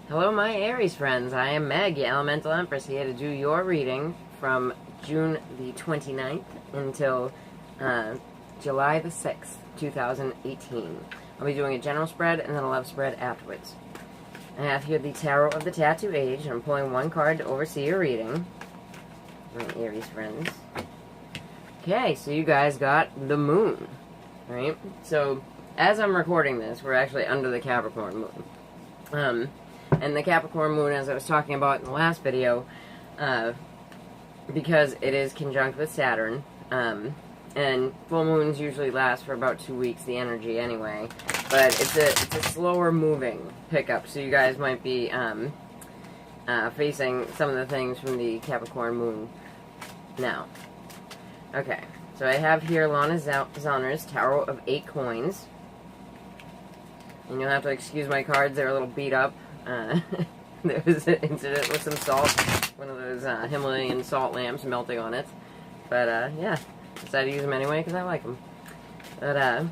Hello, my Aries friends. I am Meg, your Elemental Empress, here to do your reading from June the 29th until July the 6th, 2018. I'll be doing a general spread and then a love spread afterwards. I have here the Tarot of the Tattoo Age, and I'm pulling one card to oversee your reading. My Aries friends. Okay, so you guys got the Moon, right? So, as I'm recording this, we're actually under the Capricorn Moon. And the Capricorn Moon, as I was talking about in the last video, because it is conjunct with Saturn, and full moons usually last for about 2 weeks, the energy anyway, but it's a slower moving pickup, so you guys might be facing some of the things from the Capricorn Moon now. Okay, so I have here Lana Zauner's Tarot of 8 Coins, and you'll have to excuse my cards, they're a little beat up. There was an incident with some salt, one of those Himalayan salt lamps melting on it, but yeah, decided to use them anyway because I like them. But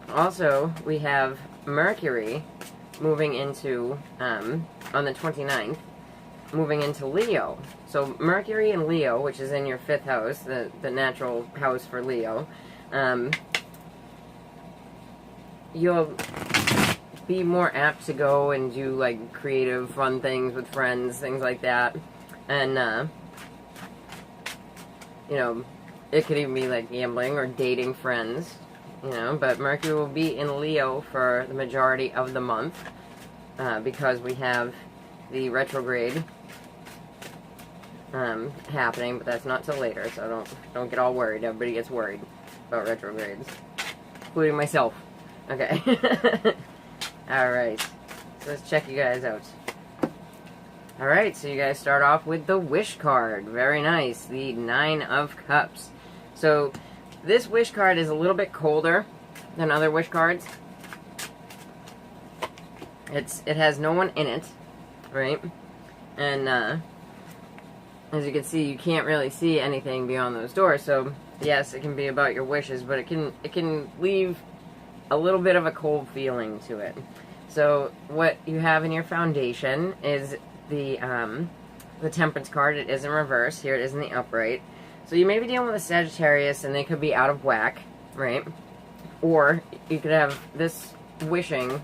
also we have Mercury moving into on the 29th, moving into Leo. So Mercury in Leo, which is in your 5th house, the natural house for Leo, you'll be more apt to go and do like creative, fun things with friends, things like that. And you know, it could even be like gambling or dating friends, you know, but Mercury will be in Leo for the majority of the month, because we have the retrograde happening, but that's not till later, so don't get all worried. Everybody gets worried about retrogrades, including myself. Okay. Alright, so let's check you guys out. Alright, so you guys start off with the Wish card. Very nice. The 9 of Cups. So, this Wish card is a little bit colder than other Wish cards. It has no one in it, right? And, as you can see, you can't really see anything beyond those doors. So, yes, it can be about your wishes, but it can leave a little bit of a cold feeling to it. So what you have in your foundation is the Temperance card. It is in reverse. Here it is in the upright. So you may be dealing with a Sagittarius and they could be out of whack, right? Or you could have this wishing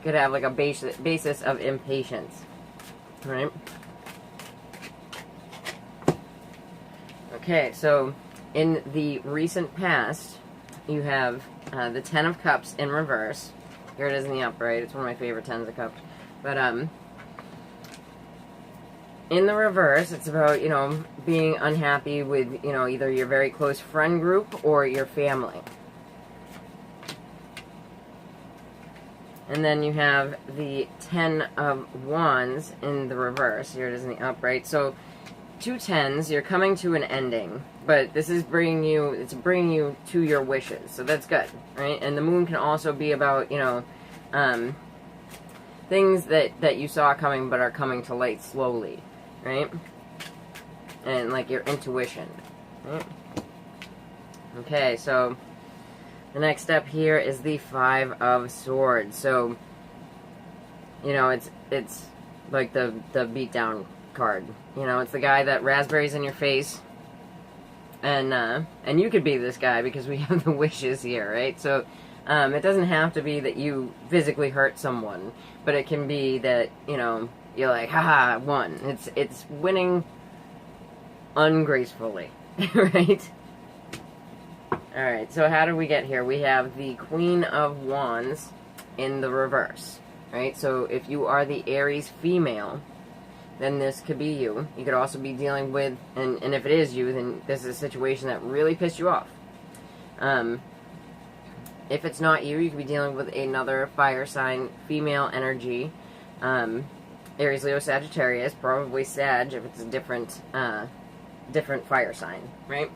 could have like a basis of impatience, right? Okay, so in the recent past, you have the 10 of Cups in reverse. Here it is in the upright. It's one of my favorite 10s of Cups. But, in the reverse, it's about, you know, being unhappy with, you know, either your very close friend group or your family. And then you have the 10 of Wands in the reverse. Here it is in the upright. So, 2 10s, you're coming to an ending, but this is bringing you to your wishes, so that's good, right? And the Moon can also be about, you know, things that you saw coming but are coming to light slowly, right? And like your intuition, right? Okay, so the next step here is the 5 of Swords. So, you know, it's like the beatdown card. You know, it's the guy that raspberries in your face, and you could be this guy because we have the wishes here, right? So, it doesn't have to be that you physically hurt someone, but it can be that, you know, you're like, haha, I won. It's winning ungracefully, right? Alright, so how do we get here? We have the Queen of Wands in the reverse, right? So, if you are the Aries female, then this could be you. You could also be dealing with, and if it is you, then this is a situation that really pissed you off. If it's not you, you could be dealing with another fire sign, female energy, Aries, Leo, Sagittarius, probably Sag if it's a different fire sign, right?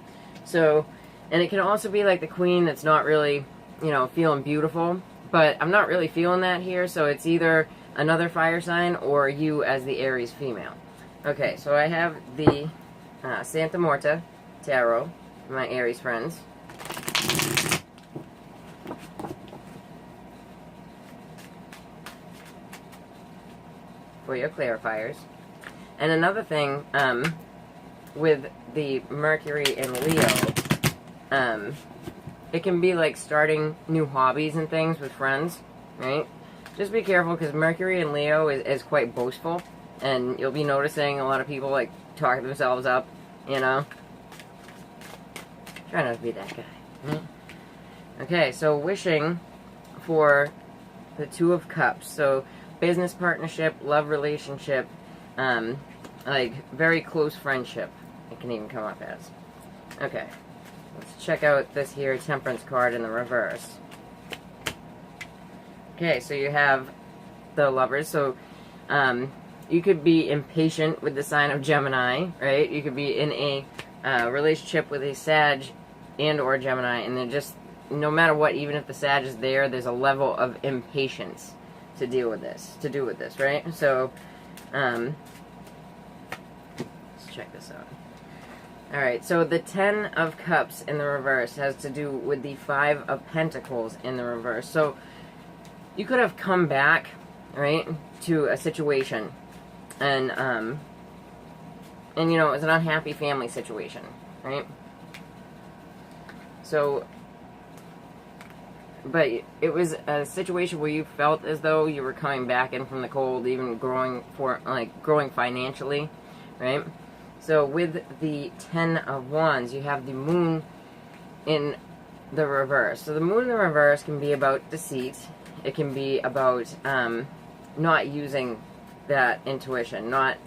So, and it can also be like the Queen that's not really, you know, feeling beautiful, but I'm not really feeling that here, so it's either another fire sign or you as the Aries female. Okay, so I have the Santa Morta Tarot, my Aries friends. for your clarifiers. And another thing, with the Mercury and Leo, it can be like starting new hobbies and things with friends, right? Just be careful, because Mercury and Leo is quite boastful, and you'll be noticing a lot of people like talking themselves up, you know? Try not to be that guy. Mm-hmm. Okay, so wishing for the Two of Cups. So business partnership, love relationship, like very close friendship, it can even come up as. Okay, let's check out this here Temperance card in the reverse. Okay, so you have the Lovers. So you could be impatient with the sign of Gemini, right? You could be in a relationship with a Sag and or Gemini, and they're just, no matter what, even if the Sag is there, there's a level of impatience to deal with this, right? So, let's check this out. Alright, so the 10 of Cups in the reverse has to do with the 5 of Pentacles in the reverse. So, you could have come back, right, to a situation, and you know, it was an unhappy family situation, right? So, but it was a situation where you felt as though you were coming back in from the cold, even growing financially, right? So with the 10 of Wands, you have the Moon in the reverse. So the Moon in the reverse can be about deceit. It can be about not using that intuition, not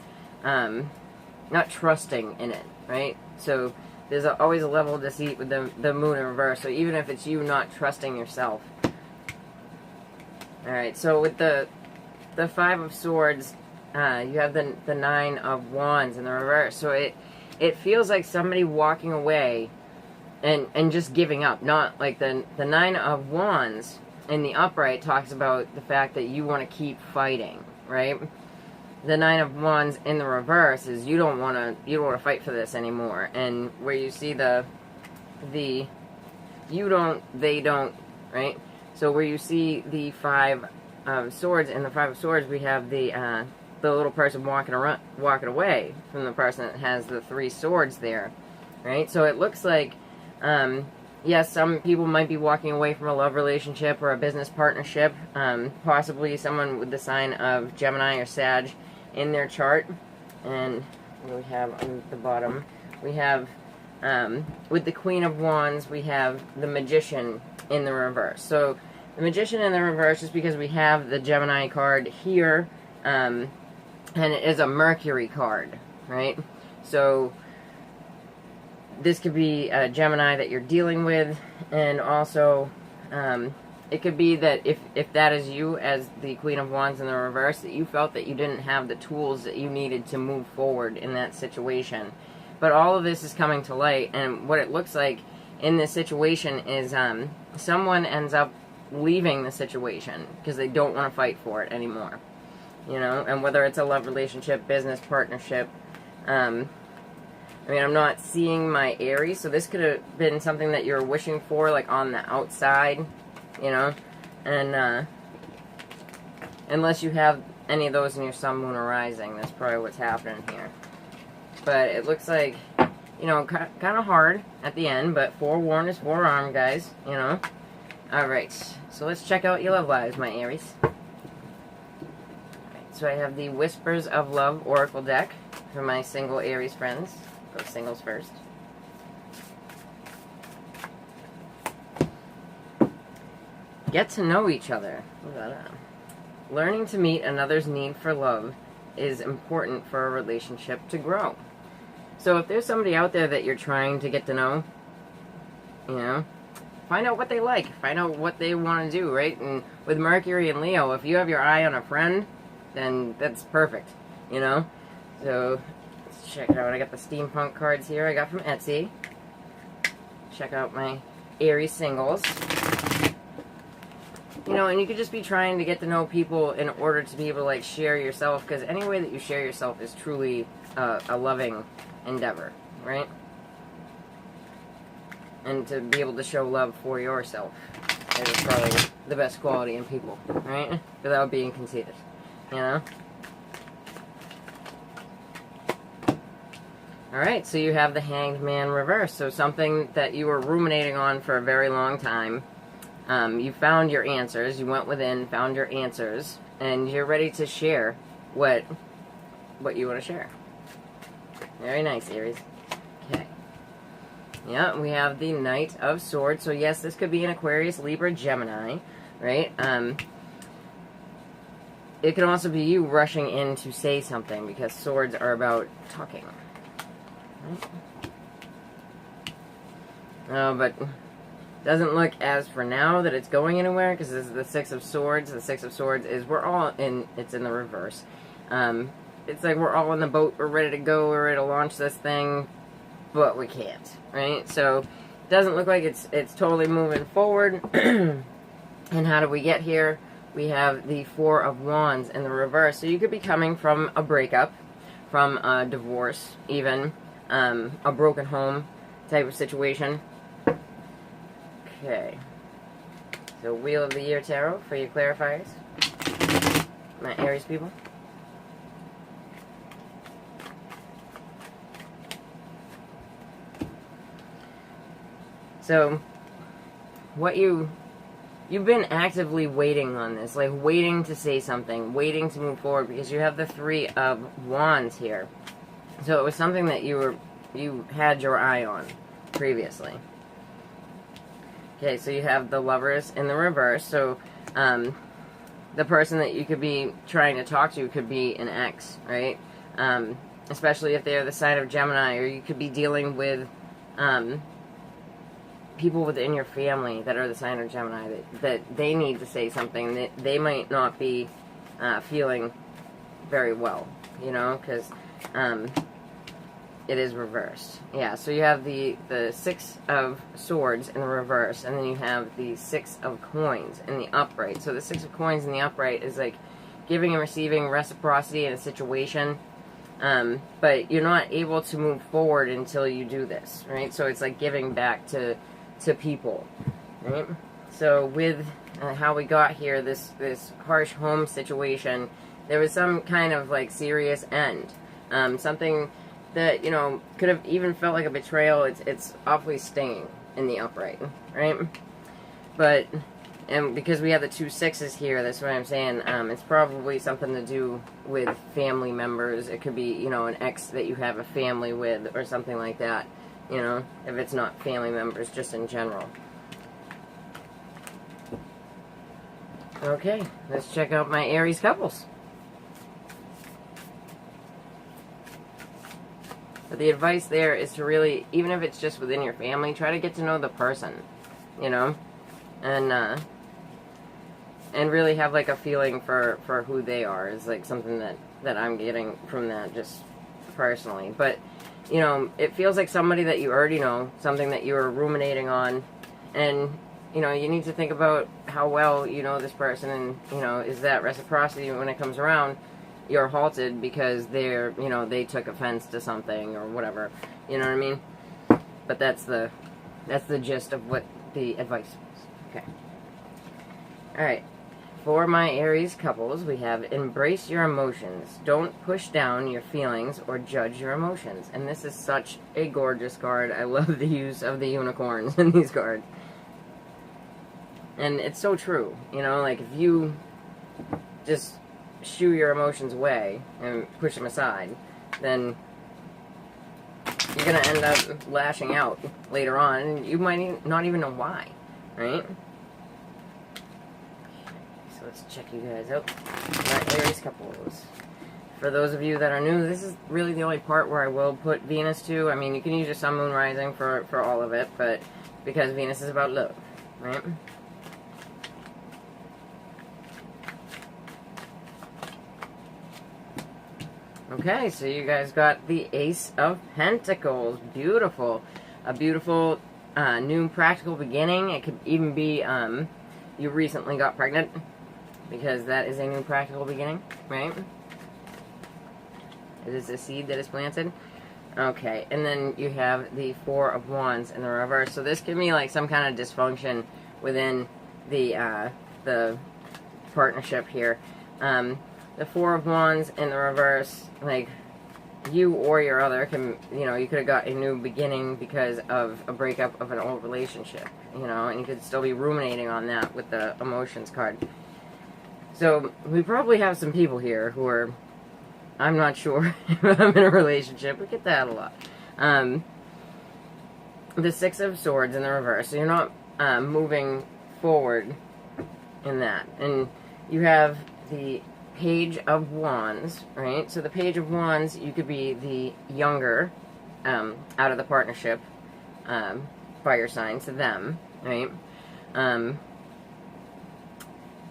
trusting in it, right? So there's always a level of deceit with the Moon in reverse. So even if it's you not trusting yourself. Alright, so with the 5 of Swords, you have the 9 of Wands in the reverse. So it feels like somebody walking away and just giving up. Not like the 9 of Wands in the upright talks about the fact that you want to keep fighting, right? The 9 of Wands in the reverse is you don't want to fight for this anymore. And where you see the you don't, they don't, right? So where you see the 5 of Swords, in the 5 of Swords, we have the little person walking away from the person that has the 3 swords there, right? So it looks like, yes, some people might be walking away from a love relationship or a business partnership, possibly someone with the sign of Gemini or Sag in their chart. And what do we have on the bottom? We have, with the Queen of Wands, we have the Magician in the reverse. So the Magician in the reverse is because we have the Gemini card here, and it is a Mercury card, right? So this could be a Gemini that you're dealing with, and also it could be that if that is you as the Queen of Wands in the reverse, that you felt that you didn't have the tools that you needed to move forward in that situation. But all of this is coming to light, and what it looks like in this situation is someone ends up leaving the situation because they don't want to fight for it anymore. You know, and whether it's a love relationship, business partnership, I mean, I'm not seeing my Aries, so this could have been something that you're wishing for, like, on the outside, you know, and, unless you have any of those in your Sun, Moon, or Rising, that's probably what's happening here. But it looks like, you know, kind of hard at the end, but forewarned is forearmed, guys, you know. Alright, so let's check out your love lives, my Aries. So I have the Whispers of Love Oracle deck for my single Aries friends. Go singles first. Get to know each other. Learning to meet another's need for love is important for a relationship to grow. So if there's somebody out there that you're trying to get to know, you know, find out what they like. Find out what they want to do, right? And with Mercury and Leo, if you have your eye on a friend, then that's perfect, you know? So, let's check it out. I got the steampunk cards here I got from Etsy. Check out my Aries singles. You know, and you could just be trying to get to know people in order to be able to, like, share yourself, because any way that you share yourself is truly a loving endeavor, right? And to be able to show love for yourself is probably the best quality in people, right? Without being conceited. You know? Alright, so you have the Hanged Man reverse. So something that you were ruminating on for a very long time. You found your answers. You went within, found your answers, and you're ready to share what you want to share. Very nice, Aries. Okay. Yeah, we have the Knight of Swords. So yes, this could be an Aquarius, Libra, Gemini, right? It can also be you rushing in to say something, because swords are about talking. Right? But doesn't look as for now that it's going anywhere, because this is the Six of Swords. The Six of Swords is it's in the reverse. It's like we're all in the boat, we're ready to go, we're ready to launch this thing, but we can't, right? So it doesn't look like it's totally moving forward. And how do we get here? We have the Four of Wands in the reverse. So you could be coming from a breakup, from a divorce, even a broken home type of situation. Okay. So Wheel of the Year Tarot for you clarifiers, my Aries people. So, you've been actively waiting on this, like waiting to say something, waiting to move forward, because you have the Three of Wands here. So it was something that you had your eye on previously. Okay, so you have the Lovers in the reverse. So, the person that you could be trying to talk to could be an ex, right? Especially if they're the sign of Gemini, or you could be dealing with, people within your family that are the sign of Gemini, that they need to say something, that they might not be feeling very well, you know, because it is reversed. Yeah, so you have the Six of Swords in the reverse, and then you have the Six of Coins in the upright. So the Six of Coins in the upright is like giving and receiving reciprocity in a situation, but you're not able to move forward until you do this, right? So it's like giving back to people, right? So with how we got here, this harsh home situation, there was some kind of like serious end, something that, you know, could have even felt like a betrayal. It's awfully stinging in the upright, right? But, and because we have the two sixes here, that's what I'm saying, it's probably something to do with family members. It could be, you know, an ex that you have a family with, or something like that. You know, if it's not family members, just in general. Okay, let's check out my Aries couples. But the advice there is to really, even if it's just within your family, try to get to know the person, you know, and really have like a feeling for who they are, is like something that I'm getting from that, just personally. But you know, it feels like somebody that you already know, something that you were ruminating on, and, you know, you need to think about how well you know this person, and, you know, is that reciprocity when it comes around, you're halted because they're, you know, they took offense to something, or whatever, you know what I mean? But that's the gist of what the advice is. Okay. Alright. For my Aries couples, we have embrace your emotions. Don't push down your feelings or judge your emotions. And this is such a gorgeous card. I love the use of the unicorns in these cards. And it's so true. You know, like if you just shoo your emotions away and push them aside, then you're going to end up lashing out later on. And you might not even know why, right? Let's check you guys out. My Aries couples. For those of you that are new, this is really the only part where I will put Venus to. I mean, you can use your Sun, Moon, Rising for all of it, but because Venus is about love, right? Okay, so you guys got the Ace of Pentacles. Beautiful. A beautiful new practical beginning. It could even be you recently got pregnant, because that is a new practical beginning, right? It is a seed that is planted. Okay, and then you have the Four of Wands in the reverse. So this can be like some kind of dysfunction within the partnership here. The Four of Wands in the reverse, like, you or your other can, you could have got a new beginning because of a breakup of an old relationship, and you could still be ruminating on that with the emotions card. So we probably have some people here who are, I'm not sure if I'm in a relationship. We get that a lot. The Six of Swords in the reverse. So you're not moving forward in that. And you have the Page of Wands, right? So the Page of Wands, you could be the younger out of the partnership fire sign to them, right?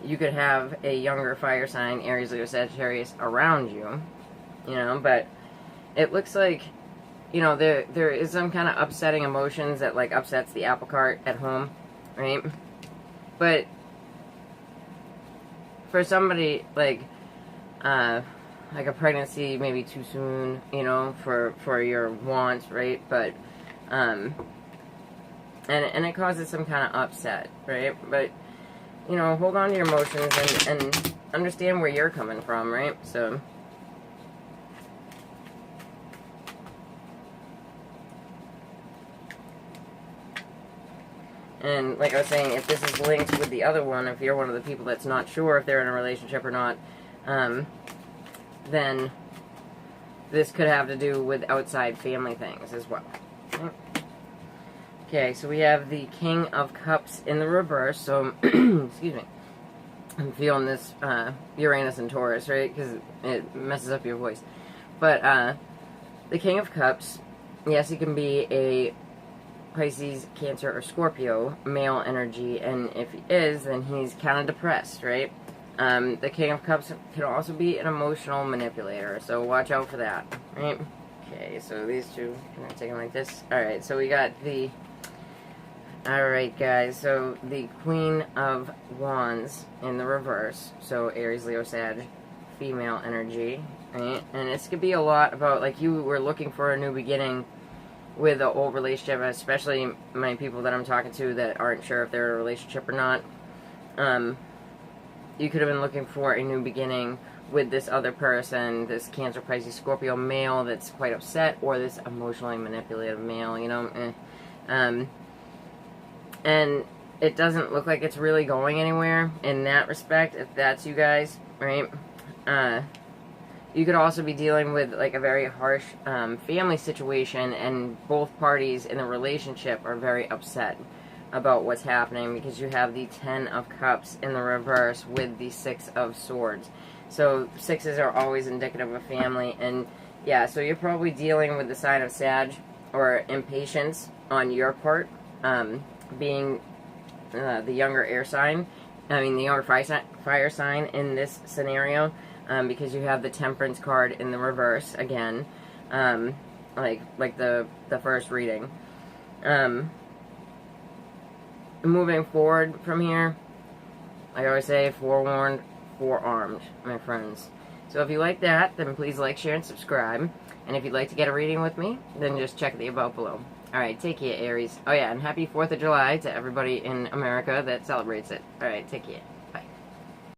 You could have a younger fire sign, Aries, Leo, Sagittarius, around you, but it looks like, there is some kind of upsetting emotions that, like, upsets the apple cart at home, right? But for somebody, like a pregnancy maybe too soon, for your wants, right? But, and it causes some kind of upset, right? But, hold on to your emotions and understand where you're coming from, right? So, and like I was saying, if this is linked with the other one, if you're one of the people that's not sure if they're in a relationship or not, then this could have to do with outside family things as well. Okay, so we have the King of Cups in the reverse. So, excuse me. I'm feeling this Uranus and Taurus, right? Because it messes up your voice. But the King of Cups, yes, he can be a Pisces, Cancer, or Scorpio, male energy. And if he is, then he's kind of depressed, right? The King of Cups can also be an emotional manipulator. So watch out for that, right? Okay, so these two, can I take them like this? Alright, so we got the... Alright, guys, so the Queen of Wands in the reverse, so Aries, Leo, Sag, female energy, right? And this could be a lot about, like, you were looking for a new beginning with an old relationship, especially many people that I'm talking to that aren't sure if they're in a relationship or not. You could have been looking for a new beginning with this other person, this Cancer, Pisces, Scorpio male that's quite upset, or this emotionally manipulative male, and it doesn't look like it's really going anywhere in that respect, if that's you guys, right? You could also be dealing with, like, a very harsh family situation, and both parties in the relationship are very upset about what's happening, because you have the Ten of Cups in the reverse with the Six of Swords. So sixes are always indicative of family, and yeah, so you're probably dealing with the sign of Sag, or impatience on your part, being the younger air sign, the younger fire sign in this scenario, because you have the Temperance card in the reverse again, like the first reading. Moving forward from here, I always say, forewarned, forearmed, my friends. So if you like that, then please like, share, and subscribe. And if you'd like to get a reading with me, then just check the above below. Alright, take care, Aries. Oh yeah, and happy 4th of July to everybody in America that celebrates it. Alright, take care.